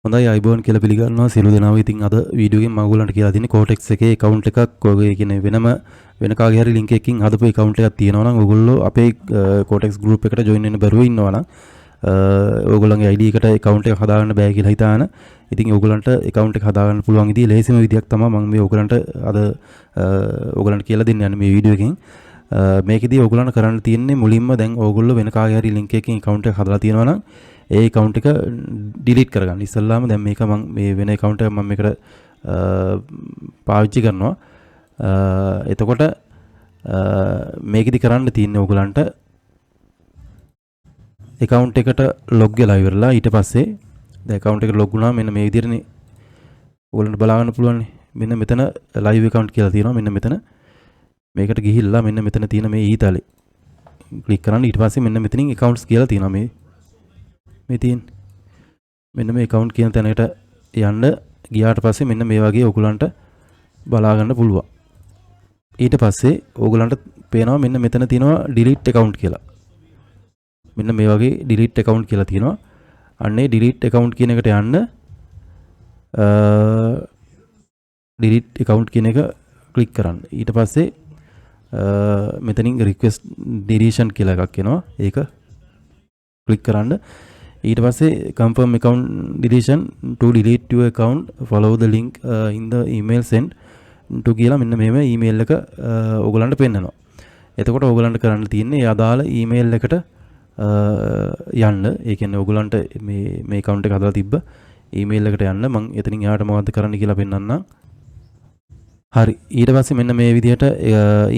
හොඳයි අයිබෝන් කියලා පිළිගන්නවා සියලු දෙනාම. ඉතින් අද වීඩියෝ එකෙන් මම ඔයගොල්ලන්ට කියලා දෙන්නේ Cortex එකේ account එකක් ඔයගේ කියන්නේ වෙන කාගේ හරි link එකකින් හදපු account එකක් තියෙනවා නම් ඔයගොල්ලෝ අපේ Cortex group එකට join වෙන්න බැරුව ඉන්නවා නම් ඔයගොල්ලන්ගේ ID එකට account එක හදාගන්න බෑ කියලා හිතාන. ඉතින් ඔයගොල්ලන්ට account එක හදාගන්න පුළුවන් ඉතින් ලේසිම විදියක් තමයි මම මේ ඔයගොල්ලන්ට අද ඔයගොල්ලන්ට කියලා දෙන්න යන්නේ මේ වීඩියෝ එකෙන්. මේකෙදී ඔයගොල්ලන්ට කරන්න තියෙන්නේ මුලින්ම දැන් ඔයගොල්ලෝ වෙන කාගේ හරි link එකකින් account එක හදලා තියෙනවා නම් ඒ account එක delete කරගන්න. ඉස්සල්ලාම දැන් මේක මම මේ වෙන account එකක් මම මේකට පාවිච්චි කරනවා. එතකොට මේකෙදි කරන්න තියෙන්නේ ඔයගලන්ට account එකට log වෙලා ඉවරලා ඊට පස්සේ දැන් account එකට log වුණා මෙන්න මේ විදිහටනේ ඔයගලන්ට බලා ගන්න පුළුවන්. මෙන්න මෙතන live account කියලා තියෙනවා. මෙන්න මෙතන මේකට ගිහිල්ලා මෙන්න මෙතන තියෙන මේ ඊතලේ ක්ලික් කරන්න. ඊට පස්සේ මෙන්න මෙතනින් accounts කියලා තියෙනවා මේ තියෙන මෙන්න මේ account කියන තැනකට යන්න ගියාට පස්සේ මෙන්න මේ වගේ ඔයගලන්ට බලා ගන්න පුළුවන්. ඊට පස්සේ ඔයගලන්ට පේනවා මෙන්න මෙතන තියෙනවා delete account කියලා. මෙන්න මේ වගේ delete account කියලා තියෙනවා. අන්නේ delete account කියන එකට යන්න delete account කියන එක ක්ලික් කරන්න. ඊට පස්සේ මෙතනින් request deletion කියලා එකක් එනවා. ඒක ක්ලික් කරන්න. ඊට පස්සේ confirm account deletion to delete your account follow the link in the email sent to කියලා මෙන්න මේව email එක ඔයගලන්ට පෙන්නනවා. එතකොට ඔයගලන්ට කරන්න තියෙන්නේ අදාළ email එකට යන්න. ඒ කියන්නේ ඔයගලන්ට මේ account එක හදලා තිබ්බ email එකට යන්න. මම එතනින් එහාට මොකද්ද කරන්න කියලා පෙන්නන්නම්. හරි. ඊට පස්සේ මෙන්න මේ විදිහට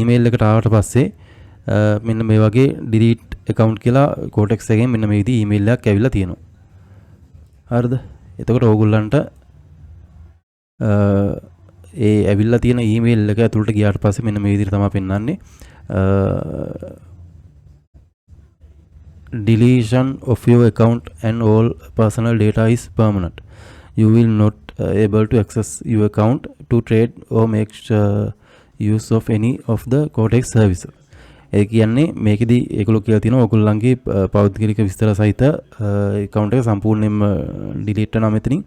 email එකට ආවට පස්සේ මෙන්න මේ වගේ delete account කියලා Cortex එකෙන් මෙන්න මේ විදිහේ email එකක් ඇවිල්ලා තියෙනවා. හරිද? එතකොට ඕගොල්ලන්ට ඒ ඇවිල්ලා තියෙන email එක ඇතුළට ගියාට පස්සේ මෙන්න මේ විදිහට තමයි පෙන්වන්නේ. Deletion of your account and all personal data is permanent. You will not able to access your account to trade or make use of any of the Cortex services. ඒ කියන්නේ මේකෙදි ඒගොල්ලෝ කියලා තියෙනවා ඔයගොල්ලන්ගේ පෞද්ගලික විස්තර සහිත account එක සම්පූර්ණයෙන්ම delete වෙනවා මෙතනින්.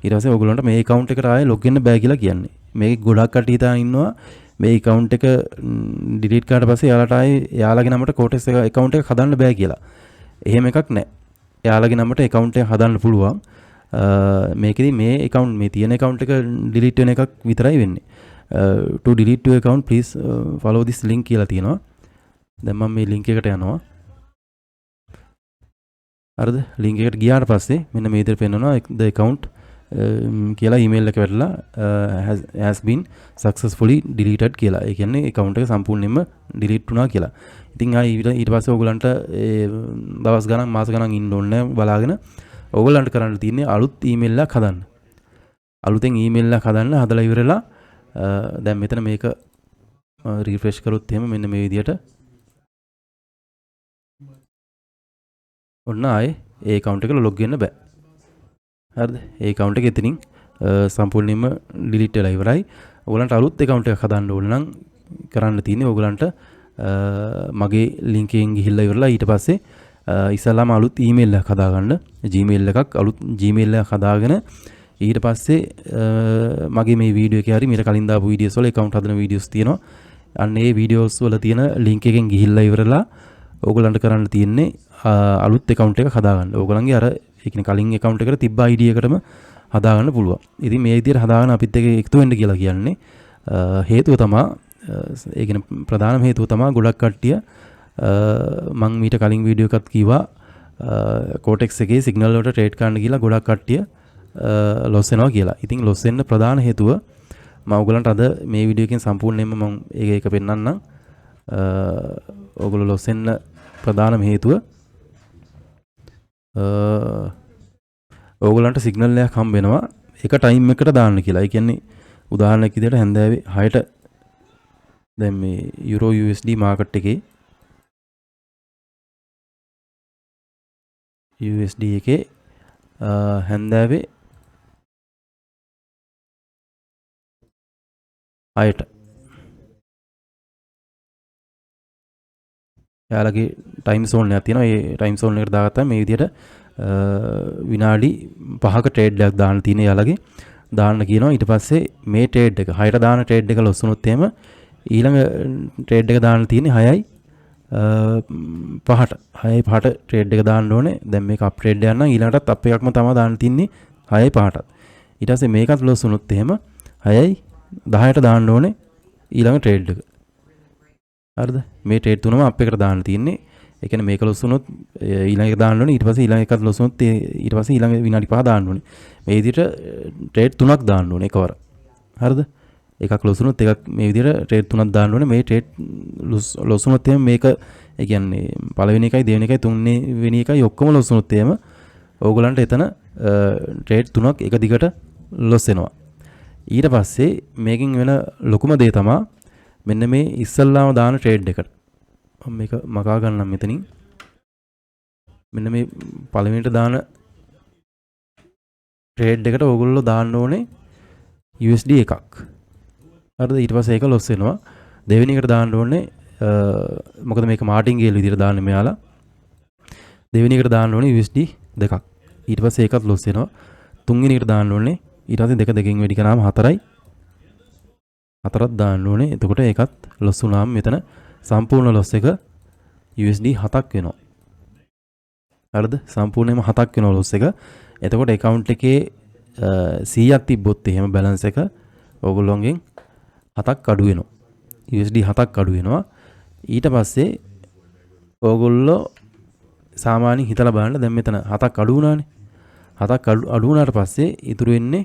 ඊට පස්සේ ඔයගොල්ලන්ට මේ account එකට ආයෙ log වෙන්න බෑ කියලා කියන්නේ. මේක ගොඩක් කට්ටිය හිතාන ඉන්නවා මේ account එක delete කරාට පස්සේ යාලට ආයෙ යාලගේ නමට Cortex එක account එක හදන්න බෑ කියලා. එහෙම එකක් නැහැ. යාලගේ නමට account එක හදන්න පුළුවන්. මේකෙදි මේ account මේ තියෙන account එක delete වෙන එකක් විතරයි වෙන්නේ. To delete your account please follow this link කියලා තියෙනවා. දැන් මම මේ link එකට යනවා. හරිද? link එකට ගියාට පස්සේ මෙන්න මේ විදිහට පෙන්නනවා the account කියලා email එක වැටලා has been successfully deleted කියලා. ඒ කියන්නේ account එක සම්පූර්ණයෙන්ම delete වුණා කියලා. ඉතින් ආයි ඊට පස්සේ ඔයගලන්ට දවස් ගණන් මාස ගණන් ඉන්න ඕනේ නැහැ බලාගෙන. ඔයගලන්ට කරන්න තියෙන්නේ අලුත් email එකක් හදන්න. අලුතෙන් email එකක් හදන්න හදලා ඉවරලා දැන් මෙතන මේක refresh කරොත් එහෙම මෙන්න මේ විදිහට ඔන්න ආයේ ඒ account එකට log වෙන්න බෑ. හරිද? ඒ account එක එතනින් සම්පූර්ණයෙන්ම delete වෙලා ඉවරයි. ඔයගලන්ට අලුත් account එකක් හදන්න ඕන නම් කරන්න තියෙන්නේ ඔයගලන්ට මගේ link එකෙන් ගිහිල්ලා ඉවරලා ඊට පස්සේ ඉස්සලාම අලුත් email එකක් හදාගන්න. Gmail එකක් අලුත් Gmail එකක් හදාගෙන ඊට පස්සේ මගේ මේ වීඩියෝ එකේ හරි මීට කලින් දාපු වීඩියෝස් වල account හදන වීඩියෝස් තියෙනවා. අන්න ඒ වීඩියෝස් වල තියෙන link එකෙන් ගිහිල්ලා ඉවරලා ඕගලන්ට කරන්න තියෙන්නේ අලුත් account එකක් හදාගන්න. ඕගලන්ගේ අර ඒ කියන්නේ කලින් account එකට තිබ්බ ID එකටම හදාගන්න පුළුවන්. ඉතින් මේ විදිහට හදාගෙන අපිත් එක්ක එකතු වෙන්න කියලා කියන්නේ හේතුව තමයි ඒ කියන්නේ ප්‍රධානම හේතුව තමයි ගොඩක් කට්ටිය මම මීට කලින් වීඩියෝ එකක් කිව්වා Cortex එකේ signal වලට trade කරන්න කියලා ගොඩක් කට්ටිය loss වෙනවා කියලා. ඉතින් loss වෙන්න ප්‍රධාන හේතුව මම ඔයගලන්ට අද මේ වීඩියෝ එකෙන් සම්පූර්ණයෙන්ම මම ඒක පෙන්නන්නම්. ඔයගොල්ලෝ loss වෙන්න ප්‍රධානම හේතුව ඕගලන්ට සිග්නල් එකක් හම්බ වෙනවා එක ටයිම් එකකට දාන්න කියලා. ඒ කියන්නේ උදාහරණයක් විදිහට හැන්දෑවේ 6ට දැන් මේ යුරෝ USD මාකට් එකේ USD එකේ හැන්දෑවේ 6ට යාලගේ ටයිම් සෝන් එකක් තියෙනවා. ඒ ටයිම් සෝන් එකට දාගත්තාම මේ විදිහට විනාඩි 5ක ට්‍රේඩ් එකක් දාන්න තියෙන යාලගේ දාන්න කියනවා. ඊට පස්සේ මේ ට්‍රේඩ් එක 6ට දාන ට්‍රේඩ් එක ලොස් වුණොත් එහෙම ඊළඟ ට්‍රේඩ් එක දාන්න තියෙන්නේ 6යි 5ට 6යි 5ට ට්‍රේඩ් එක දාන්න ඕනේ. දැන් මේක අප් ට්‍රේඩ් යනවා නම් ඊළඟටත් අප් එකක්ම තමයි දාන්න තින්නේ 6යි 5ටත්. ඊට පස්සේ මේකත් ලොස් වුණොත් එහෙම 6යි 10ට දාන්න ඕනේ ඊළඟ ට්‍රේඩ් එක. හරිද? මේ ට්‍රේඩ් තුනම අප් එකට දාන්න තියෙන්නේ. ඒ කියන්නේ මේක ලොස් වුණොත් ඊළඟ එක දාන්න ඕනේ. ඊට පස්සේ ඊළඟ එකත් ලොස් වුණොත් ඊට පස්සේ ඊළඟ විනාඩි 5 දාන්න ඕනේ. මේ විදිහට ට්‍රේඩ් තුනක් දාන්න ඕනේ එකවර. හරිද? එකක් ලොස් වුණොත් එකක් මේ විදිහට ට්‍රේඩ් තුනක් දාන්න ඕනේ. මේ ට්‍රේඩ් ලොස් වුණොත් එහෙම මේක ඒ කියන්නේ පළවෙනි එකයි දෙවෙනි එකයි තුන්වෙනි එකයි ඔක්කොම ලොස් වුණොත් එහෙම ඕගලන්ට එතන ට්‍රේඩ් තුනක් එක දිගට ලොස් වෙනවා. ඊට පස්සේ මේකෙන් වෙන ලොකුම දේ තමයි මෙන්න මේ ඉස්සල්ලාම දාන ට්‍රේඩ් එකට. මම මේක මකා ගන්නම් මෙතනින්. මෙන්න මේ පළවෙනිට දාන ට්‍රේඩ් එකට ඕගොල්ලෝ දාන්න ඕනේ USD එකක්. හරිද? ඊට පස්සේ ඒක ලොස් වෙනවා. දෙවෙනි එකට දාන්න ඕනේ මොකද මේක මාටින් ගේල් විදිහට දාන්නේ මෙයාලා. දෙවෙනි එකට දාන්න ඕනේ USD දෙකක්. ඊට පස්සේ ඒකත් ලොස් වෙනවා. තුන්වෙනි එකට දාන්න ඕනේ ඊට පස්සේ දෙක දෙකෙන් වැඩි කරාම 4යි 4ක් දාන්න ඕනේ. එතකොට ඒකත් ලොස් වුණාම මෙතන සම්පූර්ණ ලොස් එක USD 7ක් වෙනවා. හරිද? සම්පූර්ණයෙන්ම 7ක් වෙනවා ලොස් එක. එතකොට account එකේ 100ක් තිබ්බොත් එහෙම balance එක ඕගොල්ලෝගෙන් 7ක් අඩු වෙනවා. USD 7ක් අඩු වෙනවා. ඊට පස්සේ ඕගොල්ලෝ සාමාන්‍යයෙන් හිතලා බලන්න දැන් මෙතන 7ක් අඩු වුණානේ. 7ක් අඩු වුණාට පස්සේ ඉතුරු වෙන්නේ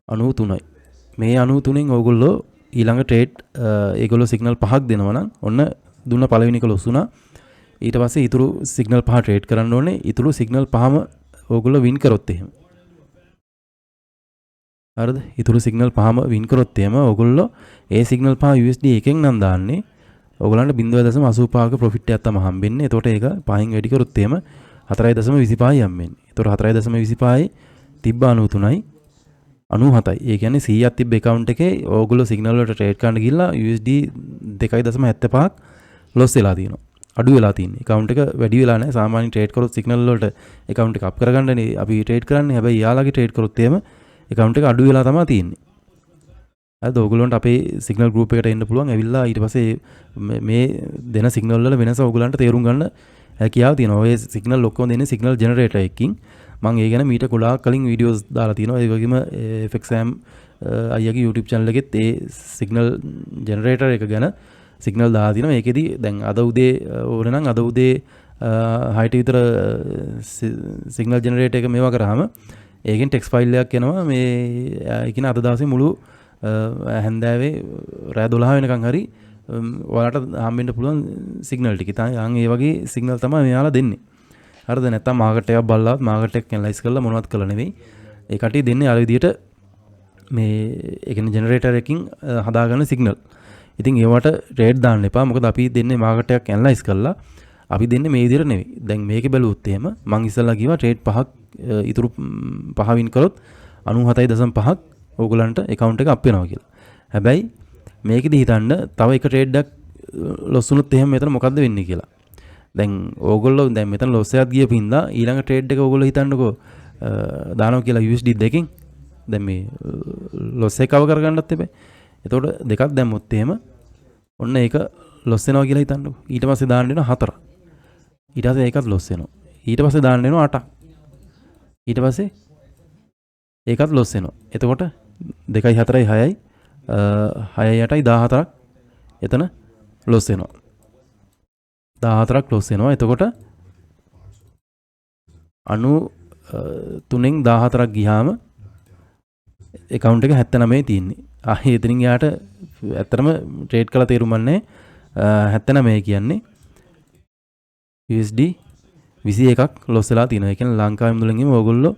93යි. මේ 93න් ඕගොල්ලෝ ඊළඟ ට්‍රේඩ් ඒගොල්ලෝ සිග්නල් 5ක් දෙනවා නම් ඔන්න දුන්න පළවෙනි එක ලොස් වුණා. ඊට පස්සේ ඉතුරු සිග්නල් 5 ට්‍රේඩ් කරන්න ඕනේ. ඉතුරු සිග්නල් 5ම ඕගොල්ලෝ වින් කරොත් එහෙම. හරිද? ඉතුරු සිග්නල් 5ම වින් කරොත් එහෙම ඕගොල්ලෝ ඒ සිග්නල් 5 USD එකෙන් නම් දාන්නේ. ඕගොල්ලන්ට 0.85ක ප්‍රොෆිට් එකක් තමයි හම්බෙන්නේ. එතකොට ඒක 5න් වැඩි කරොත් එහෙම 4.25යි හම්බෙන්නේ. එතකොට 4.25යි තිබ්බ 93යි 97යි. ඒ කියන්නේ 100ක් තිබ්බ account එකේ ඕගොල්ලෝ සිග්නල් වලට ට්‍රේඩ් කරන්න ගිහලා USD 2.75ක් ලොස් වෙලා තියෙනවා. අඩු වෙලා තියෙන්නේ. account එක වැඩි වෙලා නැහැ. සාමාන්‍ය ට්‍රේඩ් කරොත් සිග්නල් වලට account එක අප් කරගන්නනේ අපි ට්‍රේඩ් කරන්නේ. හැබැයි යාළගේ ට්‍රේඩ් කරොත් එහෙම account එක අඩු වෙලා තමයි තියෙන්නේ. හරිද? ඕගොල්ලන්ට අපේ සිග්නල් ගෲප් එකට එන්න පුළුවන්. ඇවිල්ලා ඊට පස්සේ මේ දෙන සිග්නල් වල වෙනස ඕගොල්ලන්ට තේරුම් ගන්න හැකියාව තියෙනවා. ඔය සිග්නල් ඔක්කොම දෙන්නේ සිග්නල් ජෙනරේටර් එකකින්. මම ඒ ගැන මීට ගොඩාක් කලින් වීඩියෝස් දාලා තියෙනවා. ඒ වගේම FXM අයියාගේ YouTube channel එකෙත් ඒ සිග්නල් ජෙනරේටර් එක ගැන සිග්නල් දාලා තියෙනවා. ඒකෙදි දැන් අද උදේ ඕන නම් අද උදේ 6ට විතර සිග්නල් ජෙනරේටර් එක මේවා කරාම ඒකෙන් ටෙක්ස්ට් ෆයිල් එකක් එනවා. මේ ඒ කියන්නේ අද දවසේ මුළු හැන්දෑවේ රෑ 12 වෙනකන් හරි ඔයාලට හම්බෙන්න පුළුවන් සිග්නල් ටික. ඉතින් ඒ වගේ සිග්නල් තමයි මෙයාලා දෙන්නේ. හරිද? නැත්තම් මාකට් එකක් බලලා මාකට් එක ඇනලයිස් කරලා මොනවද කළා නෙවෙයි. ඒ කට්ටිය දෙන්නේ අර විදිහට මේ ඒ කියන්නේ ජෙනරේටර් එකකින් හදාගන්න සිග්නල්. ඉතින් ඒවට ට්‍රේඩ් දාන්න එපා. මොකද අපි දෙන්නේ මාකට් එකක් ඇනලයිස් කරලා අපි දෙන්නේ මේ විදිහට නෙවෙයි. දැන් මේකේ බැලුවොත් එහෙම මම ඉස්සල්ලා කිව්වා ට්‍රේඩ් 5ක් ඉතුරු 5 වින් කරොත් 97.5ක් ඕගලන්ට account එක අප් වෙනවා කියලා. හැබැයි මේකෙදි හිතන්න තව එක ට්‍රේඩ් එකක් ලොස් වුණොත් එහෙම මෙතන මොකද්ද වෙන්නේ කියලා. දැන් ඕගොල්ලෝ දැන් මෙතන ලොස් එකක් ගියපු හින්දා ඊළඟ ට්‍රේඩ් එක ඕගොල්ලෝ හිතන්නකෝ දානවා කියලා USD දෙකෙන් දැන් මේ ලොස් එක කව කරගන්නත් එපා. එතකොට දෙකක් දැම්මොත් එහෙම ඔන්න ඒක ලොස් වෙනවා කියලා හිතන්නකෝ. ඊට පස්සේ දාන්න වෙනවා 4. ඊට පස්සේ ඒකත් ලොස් වෙනවා. ඊට පස්සේ දාන්න වෙනවා 8ක්. ඊට පස්සේ ඒකත් ලොස් වෙනවා. එතකොට 2යි 4යි 6යි 6යි 8යි 14ක් එතන ලොස් වෙනවා. 14ක් ලොස් වෙනවා. එතකොට 93න් 14ක් ගියාම account එක 79 තියෙන්නේ. ආයේ එතනින් යාට ඇත්තටම ට්‍රේඩ් කළා තේරුම් ගන්නෑ. 79 කියන්නේ USD 21ක් ලොස් වෙලා තියෙනවා. ඒ කියන්නේ ලංකාවේ මුලින් ගිහින් ඕගොල්ලෝ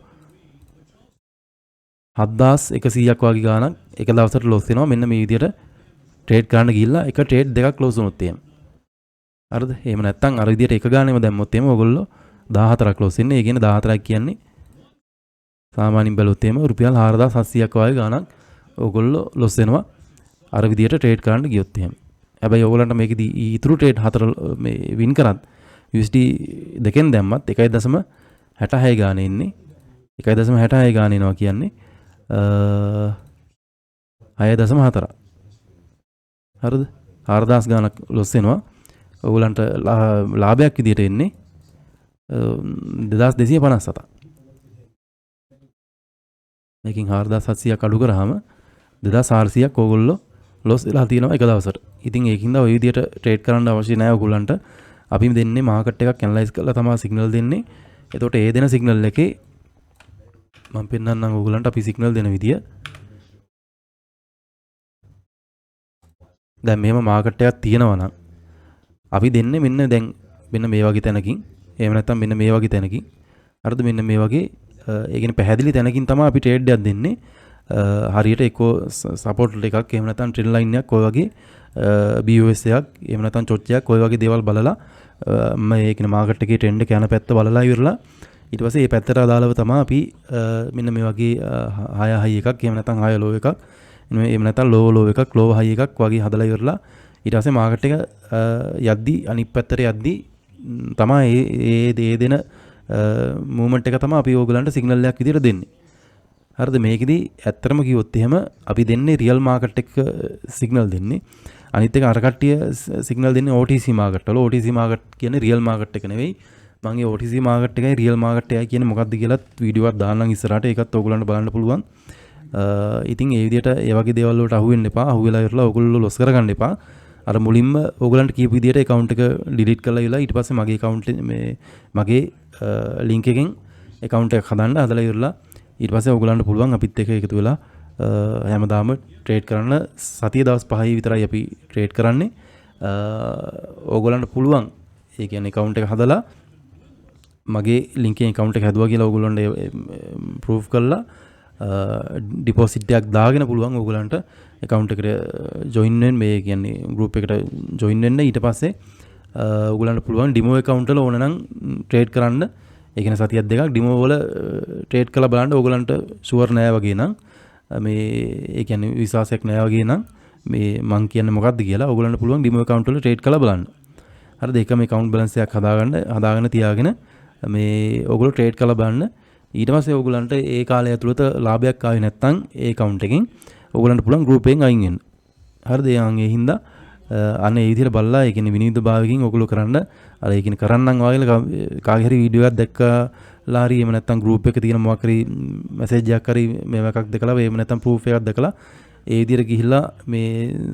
7100ක් වගේ ගාණක් එක දවසට ලොස් වෙනවා. මෙන්න මේ විදිහට ට්‍රේඩ් කරන්න ගිහිල්ලා එක ට්‍රේඩ් දෙකක් ලොස් වුණොත් එහෙම. හරිද? එහෙම නැත්නම් අර විදිහට එක ගාණෙම දැම්මොත් එහෙම ඕගොල්ලෝ 14ක් ලොස් වෙන්නේ. ඒ කියන්නේ 14ක් කියන්නේ සාමාන්‍යයෙන් බැලුවොත් එහෙම රුපියල් 4700ක් වගේ ගාණක් ඕගොල්ලෝ ලොස් වෙනවා. අර විදිහට ට්‍රේඩ් කරන්න ගියොත් එහෙම. හැබැයි ඕගොල්ලන්ට මේකෙදි ඊතුරු ට්‍රේඩ් 4 මේ වින් කරත් USD දෙකෙන් දැම්මත් 1.66 ගානේ ඉන්නේ. 1.66 ගාන එනවා කියන්නේ 6.4. හරිද? 4000 ගානක් ලොස් වෙනවා. ඔයගලන්ට ලාභයක් විදියට එන්නේ 2257. මේකෙන් 4700ක් අඩු කරාම 2400ක් ඕගොල්ලෝ ලොස් වෙලා තියෙනවා එක දවසට. ඉතින් ඒකින්ද ඔය විදියට ට්‍රේඩ් කරන්න අවශ්‍ය නැහැ ඔයගොල්ලන්ට. අපි දෙන්නේ මාකට් එකක් ඇනලයිස් කරලා තමයි සිග්නල් දෙන්නේ. එතකොට ඒ දෙන සිග්නල් එකේ මම පෙන්නන්නම් ඔයගොල්ලන්ට අපි සිග්නල් දෙන විදිය. දැන් මෙහෙම මාකට් එකක් තියෙනවා නම් අපි දෙන්නේ මෙන්න දැන් මෙන්න මේ වගේ තැනකින් එහෙම නැත්නම් මෙන්න මේ වගේ තැනකින් හරිද මෙන්න මේ වගේ ඒ කියන්නේ පැහැදිලි තැනකින් තමයි අපි ට්‍රේඩ් එකක් දෙන්නේ. හරියට එක්කෝ සපෝට් එකක් එහෙම නැත්නම් ට්‍රෙන්ඩ් ලයින් එකක් ඔය වගේ BOS එකක් එහෙම නැත්නම් චොච්චයක් ඔය වගේ දේවල් බලලා මම ඒ කියන්නේ මාකට් එකේ ට්‍රෙන්ඩ් එක යන පැත්ත බලලා ඉවරලා ඊට පස්සේ මේ පැත්තට අදාළව තමයි අපි මෙන්න මේ වගේ හය හයි එකක් එහෙම නැත්නම් හය ලෝ එකක් එහෙම නැත්නම් ලෝ එකක් ලෝ හයි එකක් වගේ හදලා ඉවරලා ඊට පස්සේ මාකට් එක යද්දි අනිත් පැත්තට යද්දි තමයි ඒ දෙන මූවමන්ට් එක තමයි අපි ඕගලන්ට සිග්නල් එකක් විදියට දෙන්නේ. හරිද? මේකෙදි ඇත්තටම කිව්වොත් එහෙම අපි දෙන්නේ රියල් මාකට් එක සිග්නල් දෙන්නේ. අනිත් එක අර කට්ටිය සිග්නල් දෙන්නේ OTC මාකට් වල. OTC මාකට් කියන්නේ රියල් මාකට් එක නෙවෙයි. මම ඒ OTC මාකට් එකයි රියල් මාකට් එකයි කියන්නේ මොකක්ද කියලාත් වීඩියෝ එකක් දාන්නම් ඉස්සරහට. ඒකත් ඕගලන්ට බලන්න පුළුවන්. ඉතින් ඒ විදිහට ඒ වගේ දේවල් වලට අහු වෙන්න එපා. අහු වෙලා ඉවරලා ඕගොල්ලෝ ලොස් කරගන්න එපා. අර මුලින්ම ඕගලන්ට කියපු විදිහට account එක delete කරලා ඉවරලා ඊට පස්සේ මගේ account මේ මගේ link එකෙන් account එකක් හදන්න හදලා ඉවරලා ඊට පස්සේ ඕගලන්ට පුළුවන් අපිත් එක්ක එකතු වෙලා හැමදාම ට්‍රේඩ් කරන්න. සතිය දවස් 5 විතරයි අපි ට්‍රේඩ් කරන්නේ. ඕගලන්ට පුළුවන් ඒ කියන්නේ account එක හදලා මගේ link එකෙන් account එක හැදුවා කියලා ඕගලන්ට proof කරලා ඩිපොසිට් එකක් දාගෙන පුළුවන් ඕගලන්ට account එකට join වෙන්න මේ කියන්නේ group එකට join වෙන්න. ඊට පස්සේ ඕගලන්ට පුළුවන් demo account වල ඕන නම් trade කරන්න. ඒ කියන්නේ සතියක් දෙකක් demo වල trade කරලා බලන්න. ඕගලන්ට sure නෑ වගේ නම් මේ ඒ කියන්නේ විශ්වාසයක් නෑ වගේ නම් මේ මං කියන්නේ මොකක්ද කියලා ඕගලන්ට පුළුවන් demo account වල trade කරලා බලන්න. හරිද? ඒකම account balance එකක් හදාගෙන තියාගෙන මේ ඕගොල්ලෝ trade කරලා බලන්න. ඊට පස්සේ ඕගලන්ට ඒ කාලය ඇතුළත ලාභයක් ආවේ නැත්නම් ඒ account එකෙන් ඕගලන්ට පුළුවන් group එකෙන් අයින් වෙන්න. හරිද? ඒ හින්දා අනේ ඒ විදිහට බලලා ඒ කියන්නේ විනිවිද භාවයකින් ඕගොල්ලෝ කරන්න අර ඒ කියන්නේ කරන්නම් වාගේලා කාගේ හරි වීඩියෝ එකක් දැක්කලා හරි එහෙම නැත්නම් group එකේ තියෙන මොකක් හරි මැසේජ් එකක් හරි මේව එකක් දැකලා එහෙම නැත්නම් proof එකක් දැකලා ඒ විදිහට ගිහිල්ලා මේ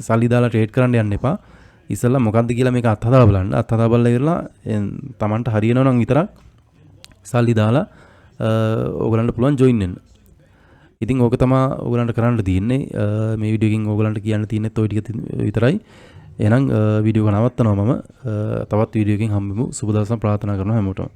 සල්ලි දාලා trade කරන්න යන්න එපා. ඉස්සෙල්ලා මොකද්ද කියලා මේක අත්හදා බලන්න. අත්හදා බලලා ඉවරලා Tamanට හරියනවා නම් විතරක් සල්ලි දාලා ඕගලන්ට පුළුවන් join වෙන්න. ඉතින් ඕක තමයි ඕගලන්ට කරන්න තියෙන්නේ. මේ වීඩියෝ එකකින් ඕගලන්ට කියන්න තියෙන්නේ ඔය ටික විතරයි. එහෙනම් වීඩියෝ එක නවත්තනවා මම. තවත් වීඩියෝ එකකින් හම්බෙමු. සුබ දවසක් ප්‍රාර්ථනා කරනවා හැමෝටම.